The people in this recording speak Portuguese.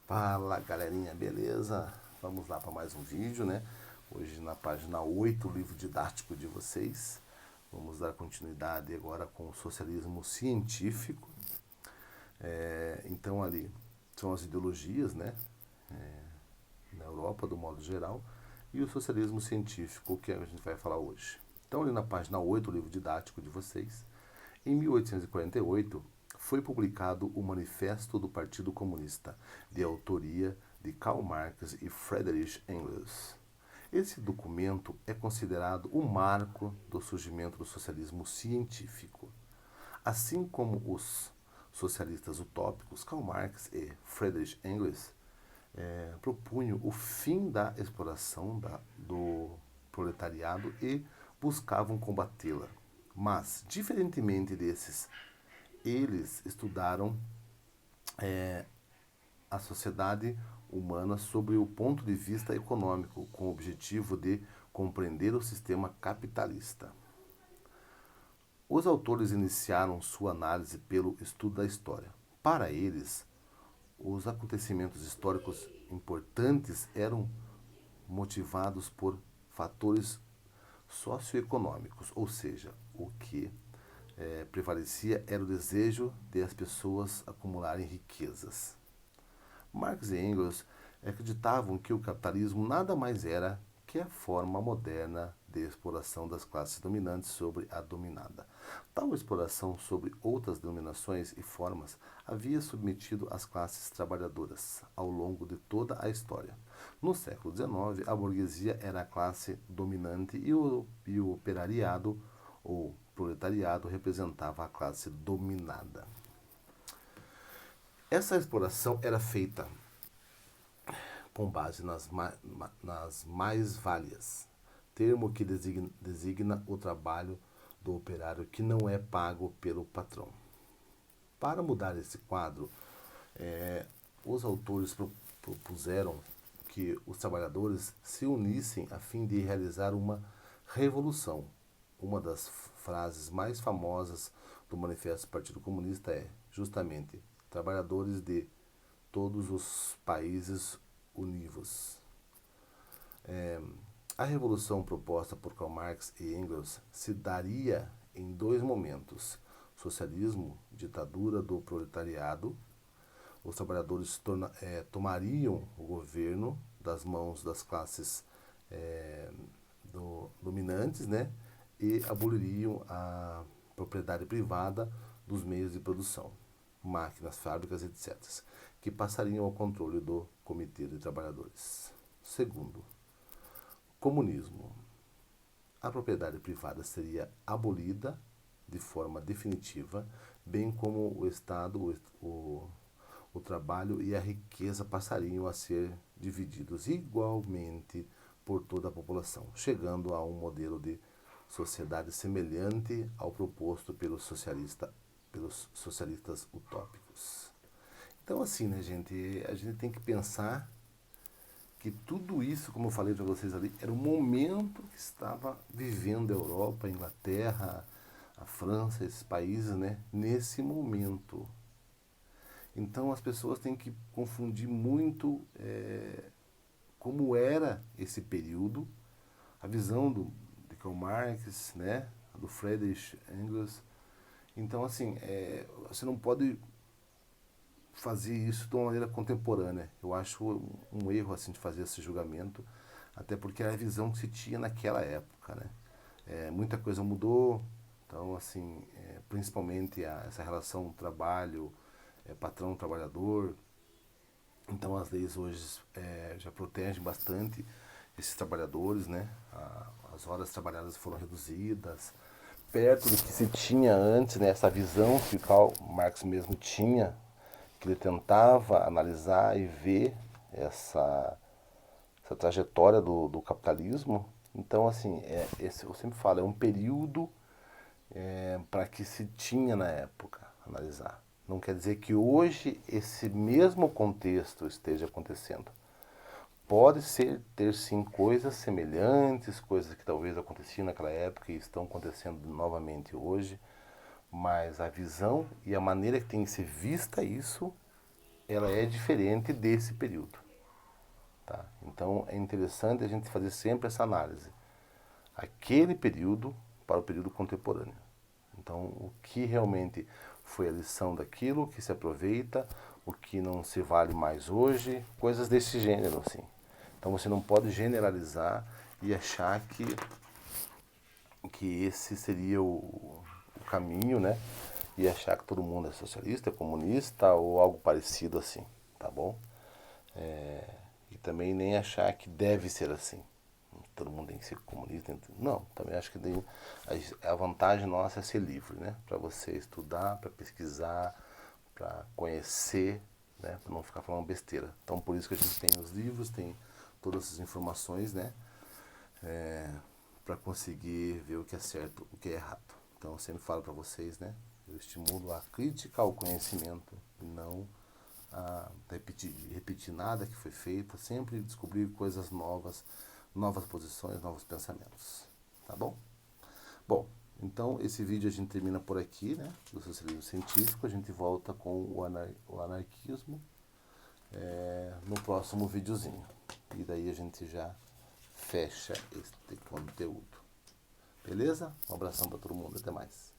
Fala galerinha, beleza? Vamos lá para mais um vídeo, né? Hoje na página 8, o livro didático de vocês. Vamos dar continuidade agora com o socialismo científico. Então ali são as ideologias, né? Na Europa, do modo geral, e o socialismo científico, que a gente vai falar hoje. Então ali na página 8, o livro didático de vocês, em 1848, foi publicado o Manifesto do Partido Comunista, de autoria de Karl Marx e Friedrich Engels. Esse documento é considerado o marco do surgimento do socialismo científico. Assim como os socialistas utópicos, Karl Marx e Friedrich Engels propunham o fim da exploração do proletariado e buscavam combatê-la. Mas, diferentemente desses, eles estudaram a sociedade humana sob o ponto de vista econômico, com o objetivo de compreender o sistema capitalista. Os autores iniciaram sua análise pelo estudo da história. Para eles, os acontecimentos históricos importantes eram motivados por fatores socioeconômicos, ou seja, o que prevalecia era o desejo de as pessoas acumularem riquezas. Marx e Engels acreditavam que o capitalismo nada mais era que a forma moderna de exploração das classes dominantes sobre a dominada. Tal exploração sobre outras denominações e formas havia submetido as classes trabalhadoras ao longo de toda a história. No século XIX, a burguesia era a classe dominante e o operariado ou proletariado representava a classe dominada. Essa exploração era feita com base nas mais-valias, termo que designa o trabalho do operário que não é pago pelo patrão. Para mudar esse quadro, os autores propuseram que os trabalhadores se unissem a fim de realizar uma revolução. Uma das frases mais famosas do Manifesto do Partido Comunista é, justamente, trabalhadores de todos os países univos. A revolução proposta por Karl Marx e Engels se daria em dois momentos: socialismo, ditadura do proletariado. Os trabalhadores tomariam o governo das mãos das classes dominantes, né, e aboliriam a propriedade privada dos meios de produção, máquinas, fábricas, etc., que passariam ao controle do Comitê de Trabalhadores. Segundo, comunismo. A propriedade privada seria abolida de forma definitiva, bem como o Estado, o trabalho e a riqueza passariam a ser divididos igualmente por toda a população, chegando a um modelo de sociedade semelhante ao proposto pelos socialistas utópicos. Então, assim, né, gente, a gente tem que pensar que tudo isso, como eu falei para vocês ali, era o momento que estava vivendo a Europa, a Inglaterra, a França, esses países, né, nesse momento. Então as pessoas têm que confundir muito como era esse período, a visão de Karl Marx, né, do Friedrich Engels. Então, assim, você não pode fazer isso de uma maneira contemporânea. Eu acho um erro assim de fazer esse julgamento, até porque era a visão que se tinha naquela época, né? Muita coisa mudou, então assim, principalmente essa relação trabalho, patrão-trabalhador. Então as leis hoje já protegem bastante esses trabalhadores, né? As horas trabalhadas foram reduzidas, perto do que se tinha antes, né? Essa visão que o Karl Marx mesmo tinha, que ele tentava analisar e ver essa trajetória do capitalismo. Então, assim, eu sempre falo, é um período para que se tinha na época analisar. Não quer dizer que hoje esse mesmo contexto esteja acontecendo. Pode ter sim coisas semelhantes, coisas que talvez aconteciam naquela época e estão acontecendo novamente hoje, mas a visão e a maneira que tem que ser vista isso, ela é diferente desse período. Tá? Então é interessante a gente fazer sempre essa análise. Aquele período para o período contemporâneo. Então, o que realmente foi a lição daquilo, o que se aproveita, o que não se vale mais hoje, coisas desse gênero, assim. Então, você não pode generalizar e achar que esse seria o caminho, né? E achar que todo mundo é socialista, é comunista ou algo parecido assim, tá bom? E também nem achar que deve ser assim. Todo mundo tem que ser comunista. Não, também acho que a vantagem nossa é ser livre, né? Para você estudar, para pesquisar, para conhecer, né? Para não ficar falando besteira. Então, por isso que a gente tem os livros, tem todas essas informações, né? Para conseguir ver o que é certo, o que é errado. Então, eu sempre falo para vocês, né? Eu estimulo a crítica ao conhecimento, não a repetir nada que foi feito, sempre descobrir coisas novas, novas posições, novos pensamentos. Tá bom? Bom, então esse vídeo a gente termina por aqui, né? Do socialismo científico. A gente volta com o anarquismo no próximo videozinho. E daí a gente já fecha este conteúdo. Beleza? Um abração para todo mundo. Até mais.